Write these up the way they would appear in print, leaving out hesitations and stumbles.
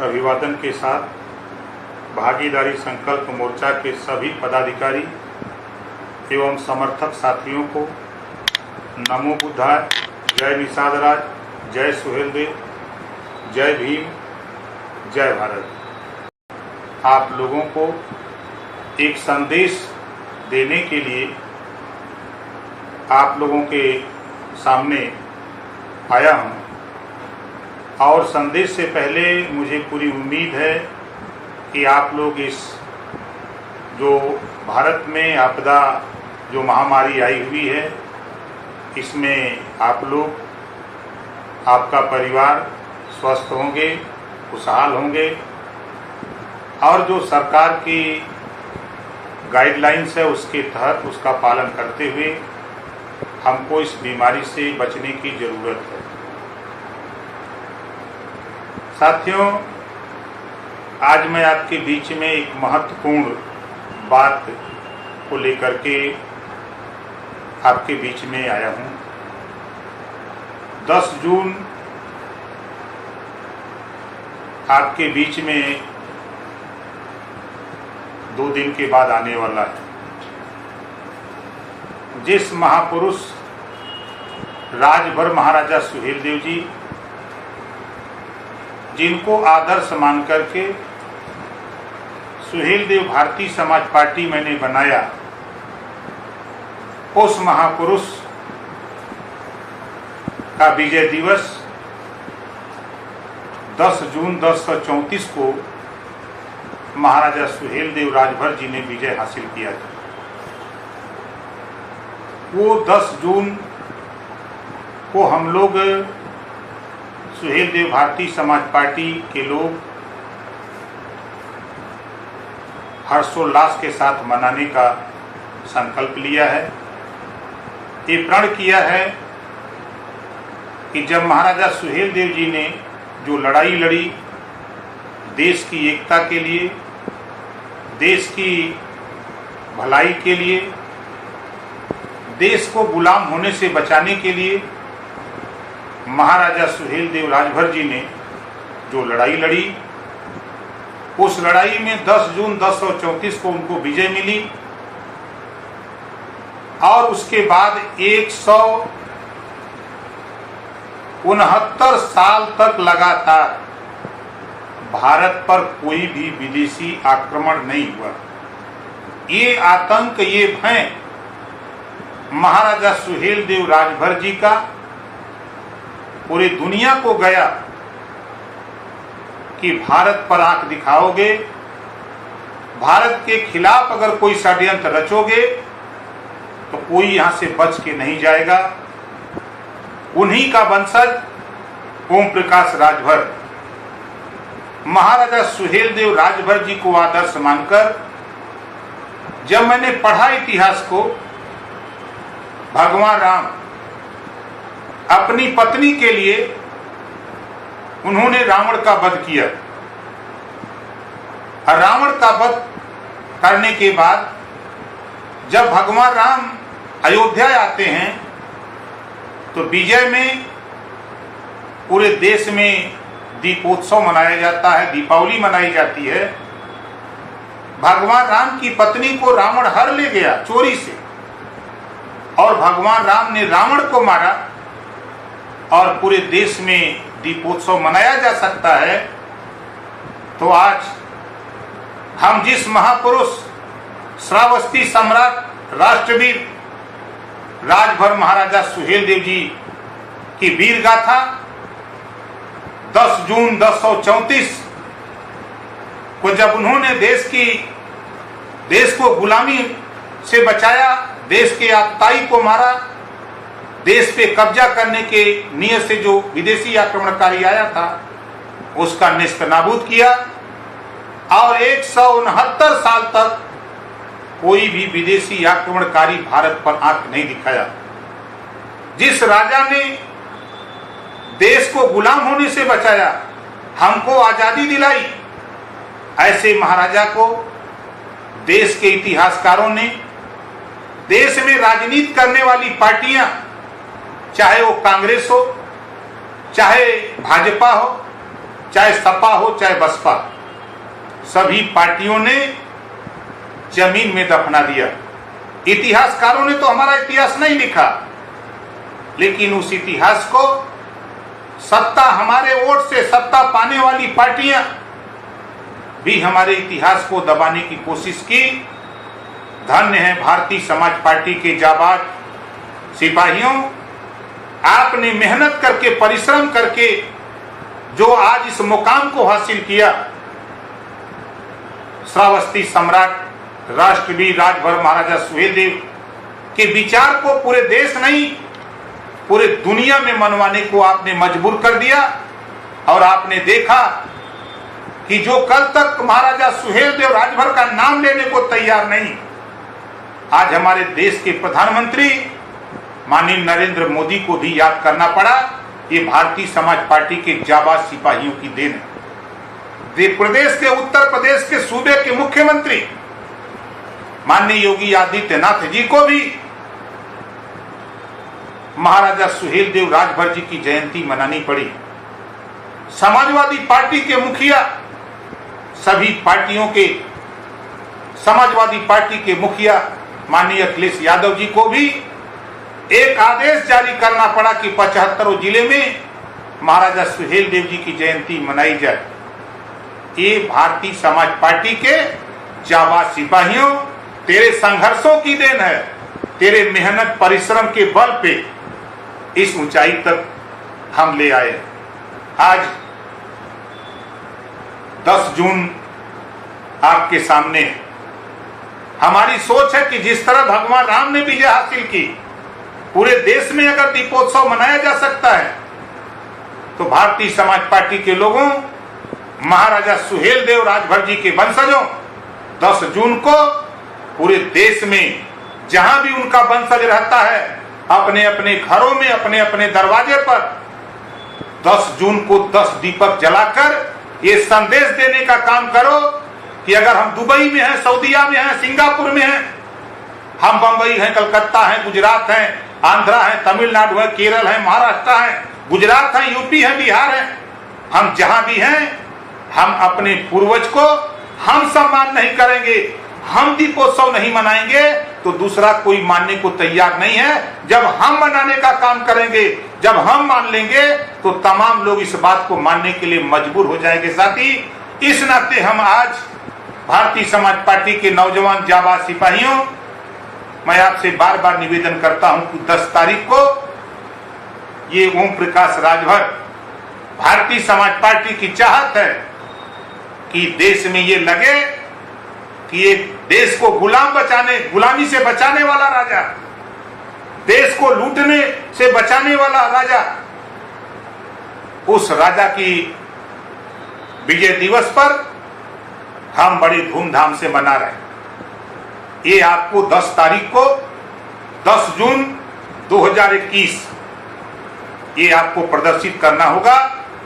अभिवादन के साथ भागीदारी संकल्प मोर्चा के सभी पदाधिकारी एवं समर्थक साथियों को नमो बुद्धाय, जय निषाद राज, जय सुहेलदेव, जय भीम, जय भारत। आप लोगों को एक संदेश देने के लिए आप लोगों के सामने आया हूँ और संदेश से पहले मुझे पूरी उम्मीद है कि आप लोग इस जो भारत में आपदा जो महामारी आई हुई है इसमें आप लोग, आपका परिवार स्वस्थ होंगे, खुशहाल होंगे और जो सरकार की गाइडलाइंस है उसके तहत उसका पालन करते हुए हमको इस बीमारी से बचने की ज़रूरत है। साथियों, आज मैं आपके बीच में एक महत्वपूर्ण बात को लेकर के आपके बीच में आया हूँ। 10 जून आपके बीच में 2 दिन के बाद आने वाला है। जिस महापुरुष राजभर महाराजा सुहेलदेव जी, जिनको आदर्श मान करके सुहेलदेव भारतीय समाज पार्टी मैंने बनाया, उस महापुरुष का विजय दिवस 10 जून 1034 को महाराजा सुहेलदेव राजभर जी ने विजय हासिल किया था। वो 10 जून को हम लोग सुहेलदेव भारतीय समाज पार्टी के लोग हर्षोल्लास के साथ मनाने का संकल्प लिया है। ये प्रण किया है कि जब महाराजा सुहेलदेव जी ने जो लड़ाई लड़ी देश की एकता के लिए, देश की भलाई के लिए, देश को गुलाम होने से बचाने के लिए, महाराजा सुहेलदेव राजभर जी ने जो लड़ाई लड़ी, उस लड़ाई में 10 जून 1034 को उनको विजय मिली और उसके बाद 169 साल तक लगातार भारत पर कोई भी विदेशी आक्रमण नहीं हुआ। ये आतंक, ये भय महाराजा सुहेलदेव राजभर जी का पूरी दुनिया को गया कि भारत पर आंख दिखाओगे, भारत के खिलाफ अगर कोई षड्यंत्र रचोगे तो कोई यहां से बच के नहीं जाएगा। उन्हीं का वंशज ओम प्रकाश राजभर, महाराजा सुहेलदेव राजभर जी को आदर्श मानकर जब मैंने पढ़ा इतिहास को, भगवान राम अपनी पत्नी के लिए उन्होंने रावण का वध किया। रावण का वध करने के बाद जब भगवान राम अयोध्या आते हैं तो विजय में पूरे देश में दीपोत्सव मनाया जाता है, दीपावली मनाई जाती है। भगवान राम की पत्नी को रावण हर ले गया चोरी से और भगवान राम ने रावण को मारा और पूरे देश में दीपोत्सव मनाया जा सकता है। तो आज हम जिस महापुरुष श्रावस्ती सम्राट राष्ट्रवीर राजभर महाराजा सुहेलदेव जी की वीर गाथा 10 जून 1034 को जब उन्होंने देश को गुलामी से बचाया, देश के आतताई को मारा, देश पे कब्जा करने के नियत से जो विदेशी आक्रमणकारी आया था उसका नेस्तनाबूद किया और 169 साल तक कोई भी विदेशी आक्रमणकारी भारत पर आंख नहीं दिखाया। जिस राजा ने देश को गुलाम होने से बचाया, हमको आजादी दिलाई, ऐसे महाराजा को देश के इतिहासकारों ने, देश में राजनीति करने वाली पार्टियां, चाहे वो कांग्रेस हो, चाहे भाजपा हो, चाहे सपा हो चाहे बसपा, सभी पार्टियों ने जमीन में दफना दिया। इतिहासकारों ने तो हमारा इतिहास नहीं लिखा, लेकिन उस इतिहास को सत्ता, हमारे वोट से सत्ता पाने वाली पार्टियां भी हमारे इतिहास को दबाने की कोशिश की। धन्य है भारतीय समाज पार्टी के जाबाज सिपाहियों, आपने मेहनत करके, परिश्रम करके जो आज इस मुकाम को हासिल किया। श्रावस्ती सम्राट राष्ट्रवीर राजभर महाराजा सुहेलदेव के विचार को पूरे देश नहीं, पूरे दुनिया में मनवाने को आपने मजबूर कर दिया। और आपने देखा कि जो कल तक महाराजा सुहेलदेव राजभर का नाम लेने को तैयार नहीं, आज हमारे देश के प्रधानमंत्री माननीय नरेंद्र मोदी को भी याद करना पड़ा। ये भारतीय समाज पार्टी के जाबाज सिपाहियों की देन है। प्रदेश के, उत्तर प्रदेश के सूबे के मुख्यमंत्री माननीय योगी आदित्यनाथ जी को भी महाराजा सुहेलदेव राजभर जी की जयंती मनानी पड़ी। समाजवादी पार्टी के मुखिया, सभी पार्टियों के, समाजवादी पार्टी के मुखिया माननीय अखिलेश यादव जी को भी एक आदेश जारी करना पड़ा कि 75 जिले में महाराजा सुहेलदेव जी की जयंती मनाई जाए। ये भारतीय समाज पार्टी के जाबाज सिपाहियों, तेरे संघर्षों की देन है। तेरे मेहनत परिश्रम के बल पे इस ऊंचाई तक हम ले आए। आज 10 जून आपके सामने है। हमारी सोच है कि जिस तरह भगवान राम ने विजय हासिल की, पूरे देश में अगर दीपोत्सव मनाया जा सकता है, तो भारतीय समाज पार्टी के लोगों, महाराजा सुहेलदेव राजभर जी के वंशजों 10 जून को पूरे देश में जहां भी उनका वंशज रहता है, अपने अपने घरों में, अपने अपने दरवाजे पर 10 जून को 10 दीपक जलाकर ये संदेश देने का काम करो कि अगर हम दुबई में हैं, सऊदीया में हैं, सिंगापुर में हैं, हम बंबई हैं, कलकत्ता हैं, गुजरात हैं, आंध्रा है, तमिलनाडु है, केरल है, महाराष्ट्र है, गुजरात है, यूपी है, बिहार है, हम जहां भी हैं, हम अपने पूर्वज को हम सम्मान नहीं करेंगे, हम दीपोत्सव नहीं मनाएंगे, तो दूसरा कोई मानने को तैयार नहीं है। जब हम मनाने का काम करेंगे, जब हम मान लेंगे, तो तमाम लोग इस बात को मानने के लिए मजबूर हो जाएंगे। साथी, इस नाते हम आज भारतीय समाज पार्टी के नौजवान जाबाज सिपाहियों, मैं आपसे बार बार निवेदन करता हूं कि 10 तारीख को ये ओम प्रकाश राजभर, भारतीय समाज पार्टी की चाहत है कि देश में ये लगे कि ये देश को गुलामी से बचाने वाला राजा, देश को लूटने से बचाने वाला राजा, उस राजा की विजय दिवस पर हम बड़ी धूमधाम से मना रहे हैं। ये आपको 10 तारीख को, 10 जून 2021, ये आपको प्रदर्शित करना होगा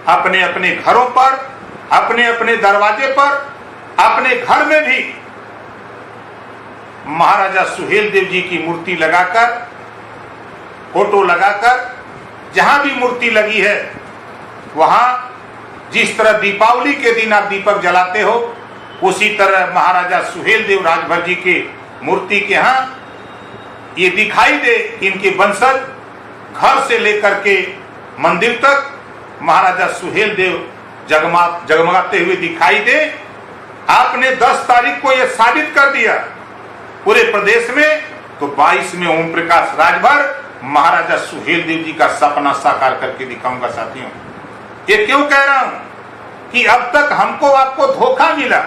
अपने अपने घरों पर, अपने अपने दरवाजे पर, अपने घर में भी महाराजा सुहेलदेव जी की मूर्ति लगाकर, फोटो लगाकर, जहां भी मूर्ति लगी है वहां जिस तरह दीपावली के दिन आप दीपक जलाते हो, उसी तरह महाराजा सुहेलदेव राजभर जी के मूर्ति के यहाँ ये दिखाई दे, इनके वंशज घर से लेकर के मंदिर तक महाराजा सुहेलदेव जगमगाते हुए दिखाई दे। आपने 10 तारीख को यह साबित कर दिया पूरे प्रदेश में, तो 22 में ओम प्रकाश राजभर महाराजा सुहेलदेव जी का सपना साकार करके दिखाऊंगा। साथियों, ये क्यों कह रहा हूं कि अब तक हमको आपको धोखा मिला।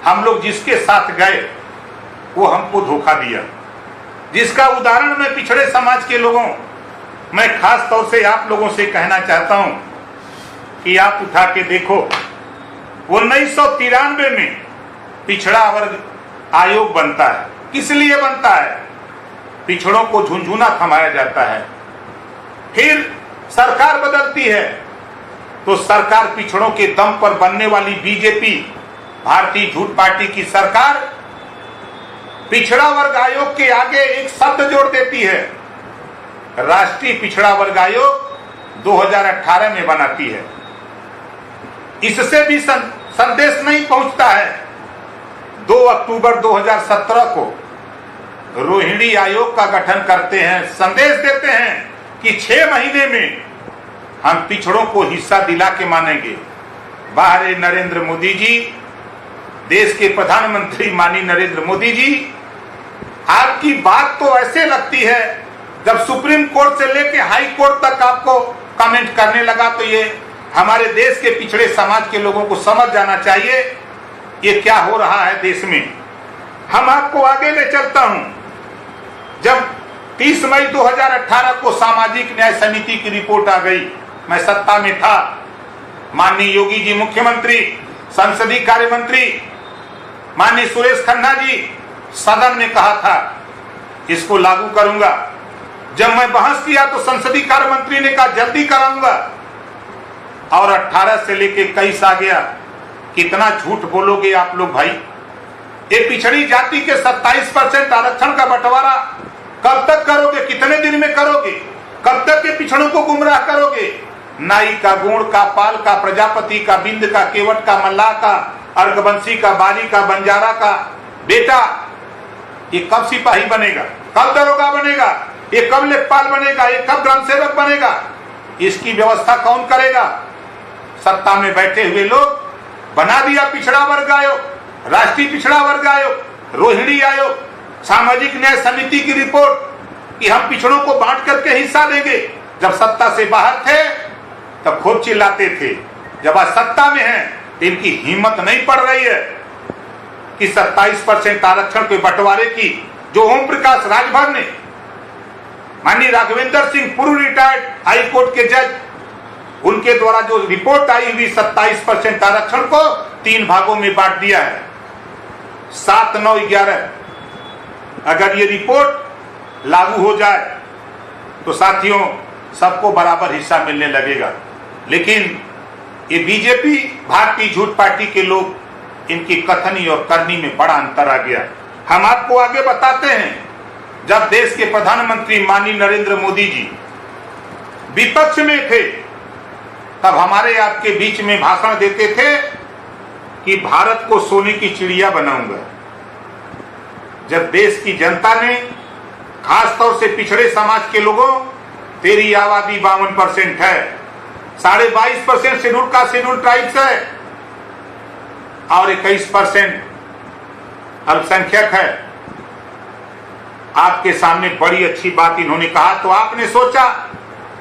हम लोग जिसके साथ गए वो हमको धोखा दिया, जिसका उदाहरण मैं पिछड़े समाज के लोगों, मैं खास तौर से आप लोगों से कहना चाहता हूं कि आप उठा के देखो, 1993 में पिछड़ा वर्ग आयोग बनता है। किस लिए बनता है? पिछड़ों को झुंझुना थमाया जाता है। फिर सरकार बदलती है, तो सरकार पिछड़ों के दम पर बनने वाली बीजेपी, भारतीय झूठ पार्टी की सरकार, पिछड़ा वर्ग आयोग के आगे एक शब्द जोड़ देती है, राष्ट्रीय पिछड़ा वर्ग आयोग 2018 में बनाती है। इससे भी संदेश नहीं पहुंचता है। 2 अक्टूबर 2017 को रोहिणी आयोग का गठन करते हैं, संदेश देते हैं कि 6 महीने में हम पिछड़ों को हिस्सा दिला के मानेंगे। बाहर नरेंद्र मोदी जी, देश के प्रधानमंत्री माननीय नरेंद्र मोदी जी, आपकी बात तो ऐसे लगती है जब सुप्रीम कोर्ट से लेके हाई कोर्ट तक आपको कमेंट करने लगा, तो ये हमारे देश के पिछड़े समाज के लोगों को समझ जाना चाहिए ये क्या हो रहा है देश में। हम आपको आगे ले चलता हूं। जब 30 मई 2018 को सामाजिक न्याय समिति की रिपोर्ट आ गई, मैं सत्ता में था, माननीय योगी जी मुख्यमंत्री, संसदीय कार्य मंत्री माननीय सुरेश खन्ना जी सदन में कहा था इसको लागू करूंगा। जब मैं बहस किया तो संसदीय कार्य मंत्री ने कहा जल्दी कराऊंगा, और 18 से लेके 21 आ गया। कितना झूठ बोलोगे आप लोग भाई। ये पिछड़ी जाति के 27% आरक्षण का बंटवारा कब तक करोगे, कितने दिन में करोगे, कब तक के पिछड़ों को गुमराह करोगे। नाई का, गोड़ का, पाल का, प्रजापति का, बिंद का, केवट का, मल्लाह का, अर्कवंशी का, बारी का, बंजारा का बेटा ये कब सिपाही बनेगा, कब दरोगा बनेगा, ये कब लेखपाल बनेगा, ये कब ग्राम सेवक बनेगा। इसकी व्यवस्था कौन करेगा। सत्ता में बैठे हुए लोग बना दिया पिछड़ा वर्ग आयोग, राष्ट्रीय पिछड़ा वर्ग आयोग, रोहिणी आयोग, सामाजिक न्याय समिति की रिपोर्ट कि हम पिछड़ों को बांट करके हिस्सा देंगे। जब सत्ता से बाहर थे तब खूब चिल्लाते थे, जब आज सत्ता में हैं तो इनकी हिम्मत नहीं पड़ रही है कि 27% आरक्षण के बंटवारे की जो ओम प्रकाश राजभर ने, माननीय राघवेंद्र सिंह पूर्व रिटायर्ड हाई कोर्ट के जज, उनके द्वारा जो रिपोर्ट आई हुई 27% आरक्षण को 3 भागों में बांट दिया है। 7, 9, 11 अगर ये रिपोर्ट लागू हो जाए तो साथियों सबको बराबर हिस्सा मिलने लगेगा। लेकिन ये बीजेपी भारतीय झूठ पार्टी के लोग, इनकी कथनी और करनी में बड़ा अंतर आ गया। हम आपको आगे बताते हैं, जब देश के प्रधानमंत्री माननीय नरेंद्र मोदी जी विपक्ष में थे तब हमारे आपके बीच में भाषण देते थे कि भारत को सोने की चिड़िया बनाऊंगा। जब देश की जनता ने, खासतौर से पिछड़े समाज के लोगों, तेरी आबादी 52% है, 22.5% शेड्यूल कास्ट शेड्यूल ट्राइब्स है और 21% अल्पसंख्यक है। आपके सामने बड़ी अच्छी बात इन्होंने कहा तो आपने सोचा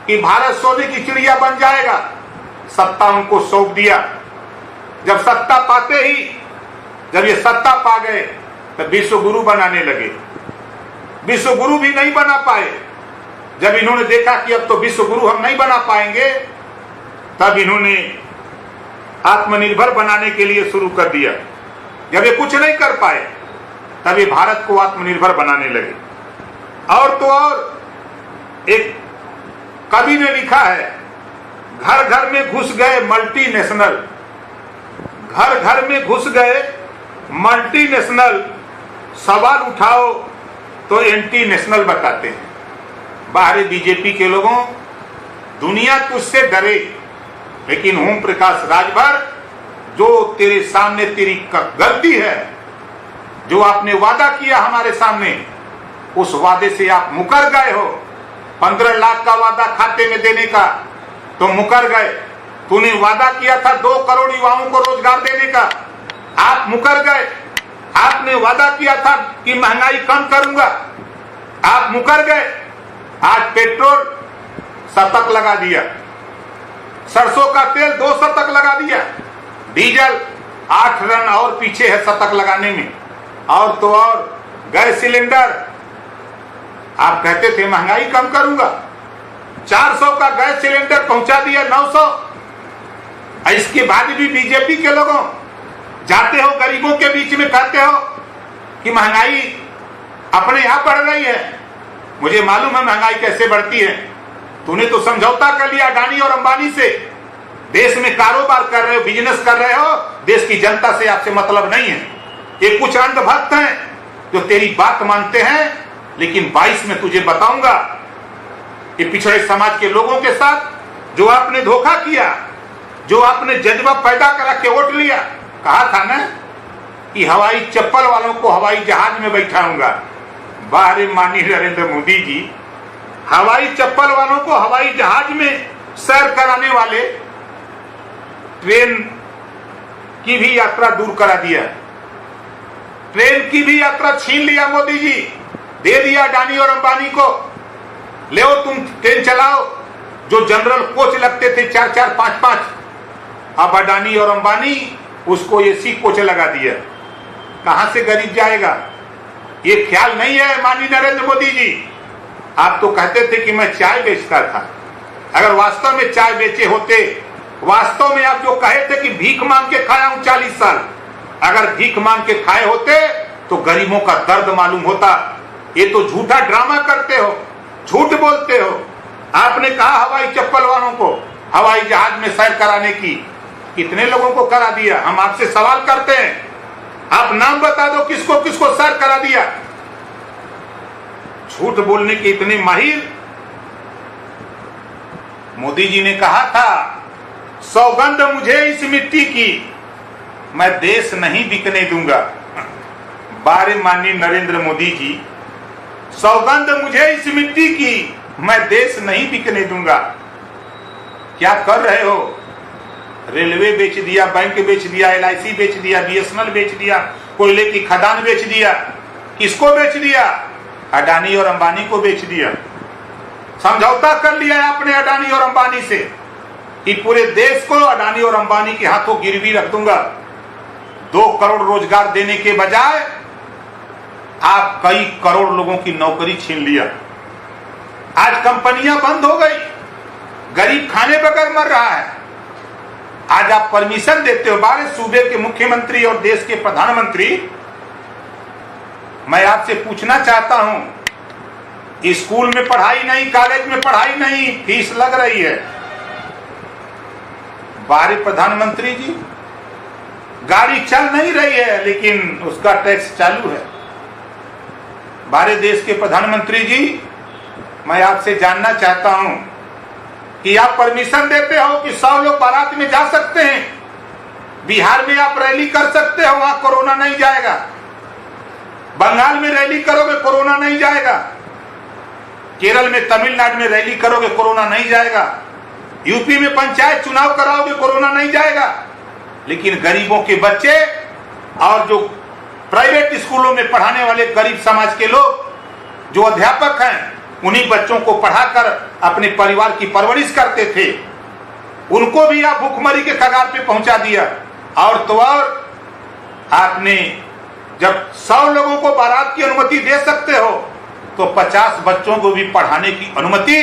कि भारत सोने की चिड़िया बन जाएगा, सत्ता उनको सौंप दिया। जब सत्ता पाते ही, जब ये सत्ता पा गए तो विश्व गुरु बनाने लगे। विश्व गुरु भी नहीं बना पाए। जब इन्होंने देखा कि अब तो विश्व गुरु हम नहीं बना पाएंगे, तब इन्होंने आत्मनिर्भर बनाने के लिए शुरू कर दिया। जब ये कुछ नहीं कर पाए तब ये भारत को आत्मनिर्भर बनाने लगे। और तो और एक कवि ने लिखा है, घर घर में घुस गए मल्टीनेशनल, घर घर में घुस गए मल्टीनेशनल, सवाल उठाओ तो एंटी नेशनल बताते हैं। बाहरी बीजेपी के लोगों, दुनिया तुझसे डरे, लेकिन ओम प्रकाश राजभर जो तेरे सामने तेरी गलती है, जो आपने वादा किया हमारे सामने, उस वादे से आप मुकर गए हो। 15 लाख का वादा खाते में देने का तो मुकर गए। तूने वादा किया था 2 करोड़ युवाओं को रोजगार देने का, आप मुकर गए। आपने वादा किया था कि महंगाई कम करूंगा, आप मुकर गए। आज पेट्रोल शतक लगा दिया, सरसों का तेल 2 शतक लगा दिया, डीजल 8 रन और पीछे है शतक लगाने में। और तो और गैस सिलेंडर, आप कहते थे महंगाई कम करूंगा, 400 का गैस सिलेंडर पहुंचा दिया 900। इसके बाद भी बीजेपी के लोगों जाते हो गरीबों के बीच में कहते हो कि महंगाई अपने यहां बढ़ रही है। मुझे मालूम है महंगाई कैसे बढ़ती है। तूने तो समझौता कर लिया अडानी और अंबानी से, देश में कारोबार कर रहे हो, बिजनेस कर रहे हो, देश की जनता से आपसे मतलब नहीं है। ये कुछ अंधभक्त हैं जो तेरी बात मानते हैं, लेकिन 22 में तुझे बताऊंगा ये पिछड़े समाज के लोगों के साथ जो आपने धोखा किया, जो आपने जज्बा पैदा करा के वोट लिया, कहा था ना कि हवाई चप्पल वालों को हवाई जहाज में बैठाऊंगा। बाहर माननीय नरेंद्र मोदी जी हवाई चप्पल वालों को हवाई जहाज में सैर कराने वाले ट्रेन की भी यात्रा दूर करा दिया, ट्रेन की भी यात्रा छीन लिया मोदी जी, दे दिया अडानी और अंबानी को। ले तुम ट्रेन चलाओ। जो जनरल कोच लगते थे 4-4, 5-5, अब अडानी और अंबानी उसको एसी कोच लगा दिया। कहां से गरीब जाएगा? ये ख्याल नहीं है माननीय नरेंद्र मोदी जी। आप तो कहते थे कि मैं चाय बेचता था। अगर वास्तव में चाय बेचे होते, वास्तव में आप जो कहे थे कि भीख मांग के खाया हूं 40 साल, अगर भीख मांग के खाए होते तो गरीबों का दर्द मालूम होता। ये तो झूठा ड्रामा करते हो, झूठ बोलते हो। आपने कहा हवाई चप्पल वालों को हवाई जहाज में सैर कराने की, कितने लोगों को करा दिया? हम आपसे सवाल करते हैं, आप नाम बता दो किसको किसको सैर करा दिया। झूठ बोलने के इतने माहिर। मोदी जी ने कहा था, सौगंध मुझे इस मिट्टी की, मैं देश नहीं बिकने दूंगा। बारे माननीय नरेंद्र मोदी जी, सौगंध मुझे इस मिट्टी की, मैं देश नहीं बिकने दूंगा। क्या कर रहे हो? रेलवे बेच दिया, बैंक बेच दिया, LIC बेच दिया, BSNL बेच दिया, कोयले की खदान बेच दिया। किसको बेच दिया? अडानी और अंबानी को बेच दिया। समझौता कर लिया है आपने अडानी और अंबानी से कि पूरे देश को अडानी और अंबानी के हाथों गिरवी रख दूंगा। 2 करोड़ रोजगार देने के बजाय आप कई करोड़ लोगों की नौकरी छीन लिया। आज कंपनियां बंद हो गई, गरीब खाने बगैर मर रहा है। आज आप परमिशन देते हो। बारे सूबे के मुख्यमंत्री और देश के प्रधानमंत्री, मैं आपसे पूछना चाहता हूं, स्कूल में पढ़ाई नहीं, कॉलेज में पढ़ाई नहीं, फीस लग रही है। बारे प्रधानमंत्री जी, गाड़ी चल नहीं रही है लेकिन उसका टैक्स चालू है। बारे देश के प्रधानमंत्री जी, मैं आपसे जानना चाहता हूं कि आप परमिशन देते हो कि 100 लोग बारात में जा सकते हैं, बिहार में आप रैली कर सकते हो, वहां कोरोना नहीं जाएगा। बंगाल में रैली करोगे कोरोना नहीं जाएगा। केरल में, तमिलनाडु में रैली करोगे कोरोना नहीं जाएगा। यूपी में पंचायत चुनाव कराओगे कोरोना नहीं जाएगा। लेकिन गरीबों के बच्चे और जो प्राइवेट स्कूलों में पढ़ाने वाले गरीब समाज के लोग, जो अध्यापक हैं, उन्हीं बच्चों को पढ़ाकर अपने परिवार की परवरिश करते थे, उनको भी आप भूखमरी के कगार पे पहुंचा दिया। और तो और आपने जब 100 लोगों को बारात की अनुमति दे सकते हो तो 50 बच्चों को भी पढ़ाने की अनुमति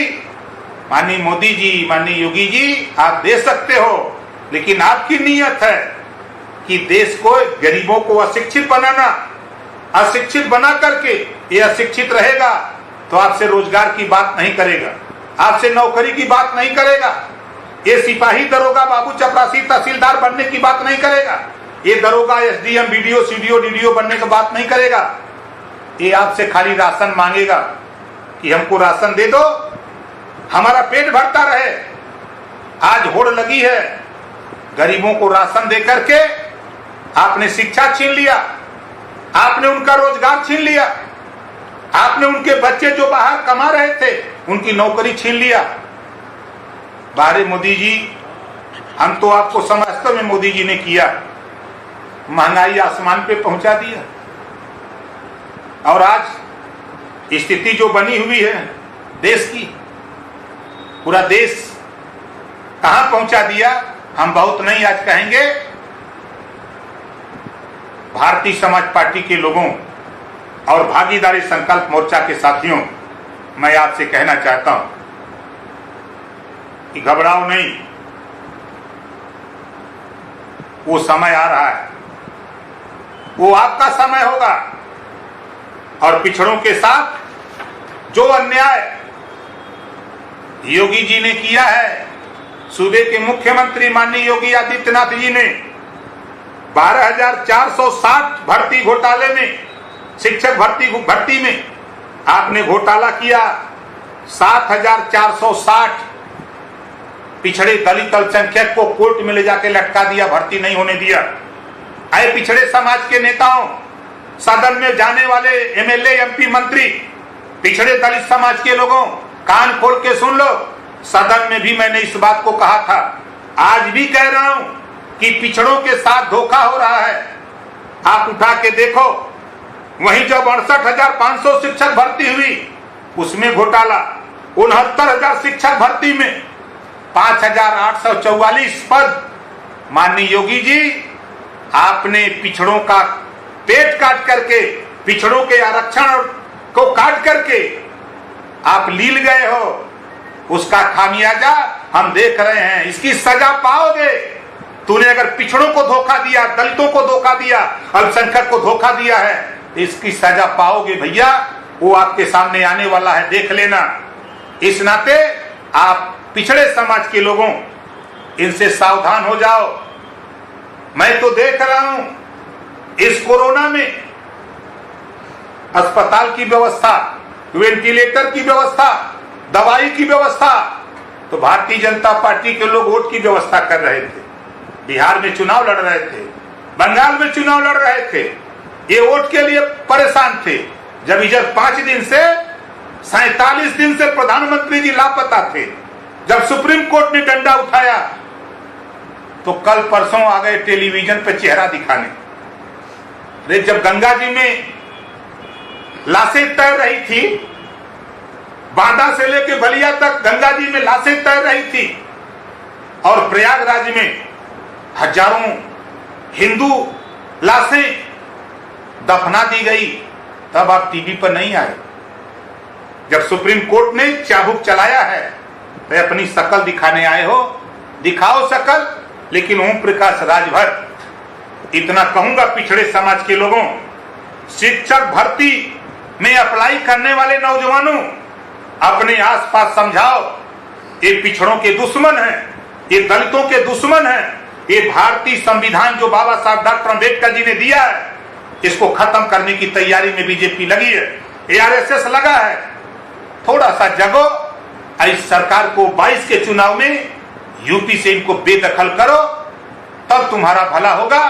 माननीय मोदी जी, माननीय योगी जी आप दे सकते हो। लेकिन आपकी नीयत है कि देश को, गरीबों को अशिक्षित बनाना। अशिक्षित बना करके ये अशिक्षित रहेगा तो आपसे रोजगार की बात नहीं करेगा, आपसे नौकरी की बात नहीं करेगा। ये सिपाही, दरोगा, बाबू चपरासी, तहसीलदार बनने की बात नहीं करेगा। ये दरोगा, SDM, BDO, CDO, DDO बनने की बात नहीं करेगा। ये आपसे खाली राशन मांगेगा कि हमको राशन दे दो, हमारा पेट भरता रहे। आज होड़ लगी है, गरीबों को राशन दे करके आपने शिक्षा छीन लिया, आपने उनका रोजगार छीन लिया, आपने उनके बच्चे जो बाहर कमा रहे थे उनकी नौकरी छीन लिया। बारे मोदी जी, हम तो आपको समझते में मोदी जी ने किया, महंगाई आसमान पे पहुंचा दिया। और आज स्थिति जो बनी हुई है देश की, पूरा देश कहां पहुंचा दिया, हम बहुत नहीं आज कहेंगे। भारतीय समाज पार्टी के लोगों और भागीदारी संकल्प मोर्चा के साथियों, मैं आपसे कहना चाहता हूं कि घबराओ नहीं, वो समय आ रहा है, वो आपका समय होगा। और पिछड़ों के साथ जो अन्याय योगी जी ने किया है, सूबे के मुख्यमंत्री माननीय योगी आदित्यनाथ जी ने 12,460 भर्ती घोटाले में, शिक्षक भर्ती में आपने घोटाला किया। 7,460 पिछड़े दलित अल्पसंख्यक को कोर्ट में ले जाके लटका दिया, भर्ती नहीं होने दिया। आए पिछड़े समाज के नेताओं, सदन में जाने वाले एमएलए, एमपी, मंत्री, पिछड़े दलित समाज के लोगों, कान खोल के सुन लो। सदन में भी मैंने इस बात को कहा था, आज भी कह रहा हूं कि पिछड़ों के साथ धोखा हो रहा है। आप उठा के देखो, वहीं जब 68,500 शिक्षक भर्ती हुई उसमें घोटाला, 69,000 शिक्षक भर्ती में 5,844 पद। माननीय योगी जी, आपने पिछड़ों का पेट काट करके, पिछड़ों के आरक्षण को काट करके आप लील गए हो। उसका खामियाजा हम देख रहे हैं, इसकी सजा पाओगे। तूने अगर पिछड़ों को धोखा दिया, दलितों को धोखा दिया, अल्पसंख्यक को धोखा दिया है, इसकी सजा पाओगे भैया। वो आपके सामने आने वाला है, देख लेना। इस नाते आप पिछड़े समाज के लोगों, इनसे सावधान हो जाओ। मैं तो देख रहा हूं इस कोरोना में अस्पताल की व्यवस्था, वेंटिलेटर की व्यवस्था, दवाई की व्यवस्था, तो भारतीय जनता पार्टी के लोग वोट की व्यवस्था कर रहे थे। बिहार में चुनाव लड़ रहे थे, बंगाल में चुनाव लड़ रहे थे, ये वोट के लिए परेशान थे। जब इधर 5 दिन से 47 दिन से प्रधानमंत्री जी लापता थे, जब सुप्रीम कोर्ट ने डंडा उठाया तो कल परसों आ गए टेलीविजन पे चेहरा दिखाने। अरे जब गंगा जी में लाशें तैर रही थी, बांदा से लेके बलिया तक गंगा जी में लाशें तैर रही थी, और प्रयागराज में हजारों हिंदू लाशें दफना दी गई, तब आप टीवी पर नहीं आए। जब सुप्रीम कोर्ट ने चाबुक चलाया है तो अपनी शकल दिखाने आए हो, दिखाओ शकल। लेकिन ओम प्रकाश राजभर इतना कहूंगा पिछड़े समाज के लोगों, शिक्षक भर्ती में अप्लाई करने वाले नौजवानों, अपने आसपास समझाओ, ये पिछड़ों के दुश्मन हैं, ये दलितों के दुश्मन हैं, ये भारतीय संविधान जो बाबा साहब डॉक्टर अम्बेडकर जी ने दिया है, इसको खत्म करने की तैयारी में बीजेपी लगी है, एआरएसएस लगा है। थोड़ा सा जगो, इस सरकार को 22 के चुनाव में यूपी से इनको बेदखल करो, तब तुम्हारा भला होगा।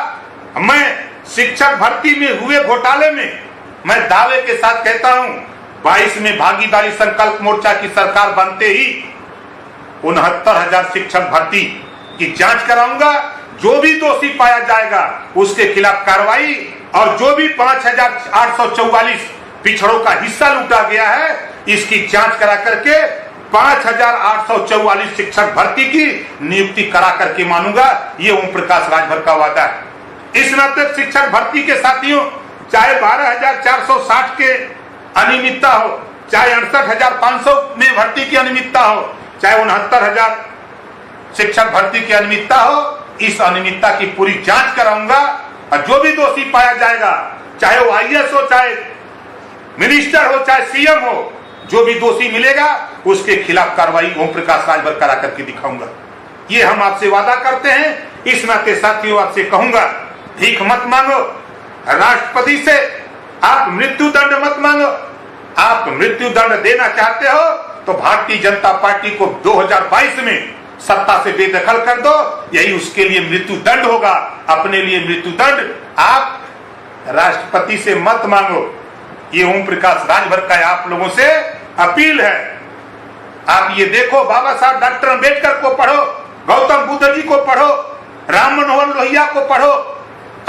मैं शिक्षक भर्ती में हुए घोटाले में मैं दावे के साथ कहता हूं, 22 में भागीदारी संकल्प मोर्चा की सरकार बनते ही 69,000 शिक्षक भर्ती की जांच कराऊंगा। जो भी दोषी पाया जाएगा उसके खिलाफ कार्रवाई, और जो भी 5,844 पिछड़ों का हिस्सा लूटा गया है, इसकी जांच करा करके 5,844 शिक्षक भर्ती की नियुक्ति करा करके मानूंगा। ये ओम प्रकाश राजभर का वादा है। इस नाते शिक्षक भर्ती के साथियों, चाहे 12,460 के अनियमितता हो, चाहे 68,500 में भर्ती की अनियमितता हो, चाहे 69,000 शिक्षक भर्ती की अनियमितता हो, इस अनियमितता की पूरी जांच कराऊंगा। और जो भी दोषी पाया जाएगा, चाहे वो आईएएस हो, चाहे मिनिस्टर हो, चाहे सीएम हो, जो भी दोषी मिलेगा उसके खिलाफ कार्रवाई ओम प्रकाश राजभर करा करके दिखाऊंगा। ये हम आपसे वादा करते हैं। इस नाते साथियों आपसे कहूंगा, भीख मत मांगो, राष्ट्रपति से आप मृत्यु दंड मत मांगो। आप मृत्यु दंड देना चाहते हो तो भारतीय जनता पार्टी को 2022 में सत्ता से बेदखल कर दो, यही उसके लिए मृत्यु दंड होगा। अपने लिए मृत्यु दंड आप राष्ट्रपति से मत मांगो। ये ओम प्रकाश राजभर का आप लोगों से अपील है। आप ये देखो, बाबा साहब डॉक्टर अम्बेडकर को पढ़ो, गौतम बुद्ध जी को पढ़ो, राम मनोहर लोहिया को पढ़ो,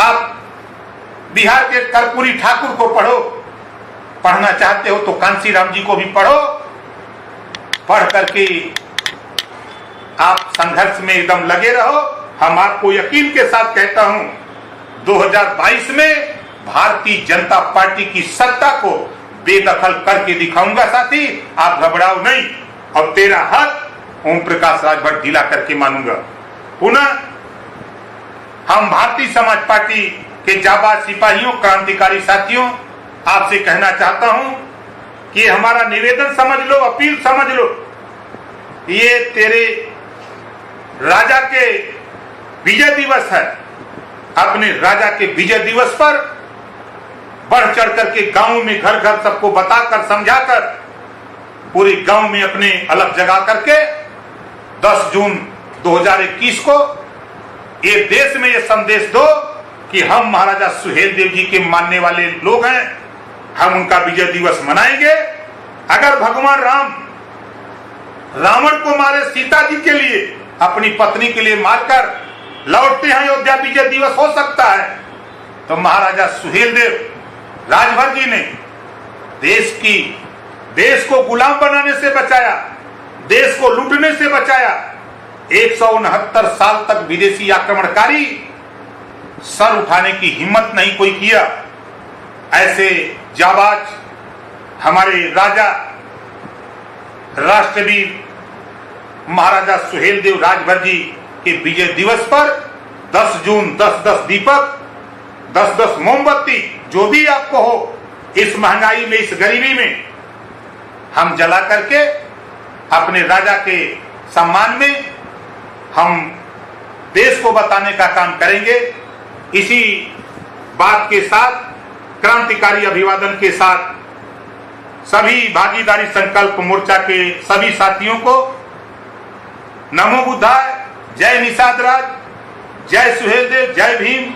आप बिहार के कर्पूरी ठाकुर को पढ़ो। पढ़ना चाहते हो तो कांसी राम जी को भी पढ़ो। पढ़ करके आप संघर्ष में एकदम लगे रहो। हम आपको यकीन के साथ कहता हूं, 2022 में भारतीय जनता पार्टी की सत्ता को बेदखल करके दिखाऊंगा। साथी, आप घबराओ नहीं, और तेरा हक ओम प्रकाश राजभर ढीला करके मानूंगा। पुनः हम भारतीय समाज पार्टी के जाबाज सिपाहियों, क्रांतिकारी साथियों, आपसे कहना चाहता हूं कि हमारा निवेदन समझ लो, अपील समझ लो। ये तेरे राजा के विजय दिवस है। अपने राजा के विजय दिवस पर बढ़ चढ़ करके गांव में घर घर सबको बताकर, समझाकर, पूरे गांव में अपने अलग जगा करके 10 जून 2021 को ये देश में ये संदेश दो कि हम महाराजा सुहेलदेव जी के मानने वाले लोग हैं, हम उनका विजय दिवस मनाएंगे। अगर भगवान राम रावण को मारे सीता जी के लिए, अपनी पत्नी के लिए मारकर लौटते हैं अयोध्या, विजय दिवस हो सकता है। तो महाराजा सुहेलदेव राजभर जी ने देश को गुलाम बनाने से बचाया, देश को लूटने से बचाया। 169 साल तक विदेशी आक्रमणकारी सर उठाने की हिम्मत नहीं कोई किया। ऐसे जाबाज हमारे राजा राष्ट्रवीर महाराजा सुहेलदेव राजभर जी के विजय दिवस पर 10 जून 10-10 दीपक, 10-10 मोमबत्ती, जो भी आपको हो, इस महंगाई में, इस गरीबी में हम जला करके अपने राजा के सम्मान में हम देश को बताने का काम करेंगे। इसी बात के साथ, क्रांतिकारी अभिवादन के साथ सभी भागीदारी संकल्प मोर्चा के सभी साथियों को नमो बुद्धाय, जय निषाद राज, जय सुहेलदेव, जय भीम।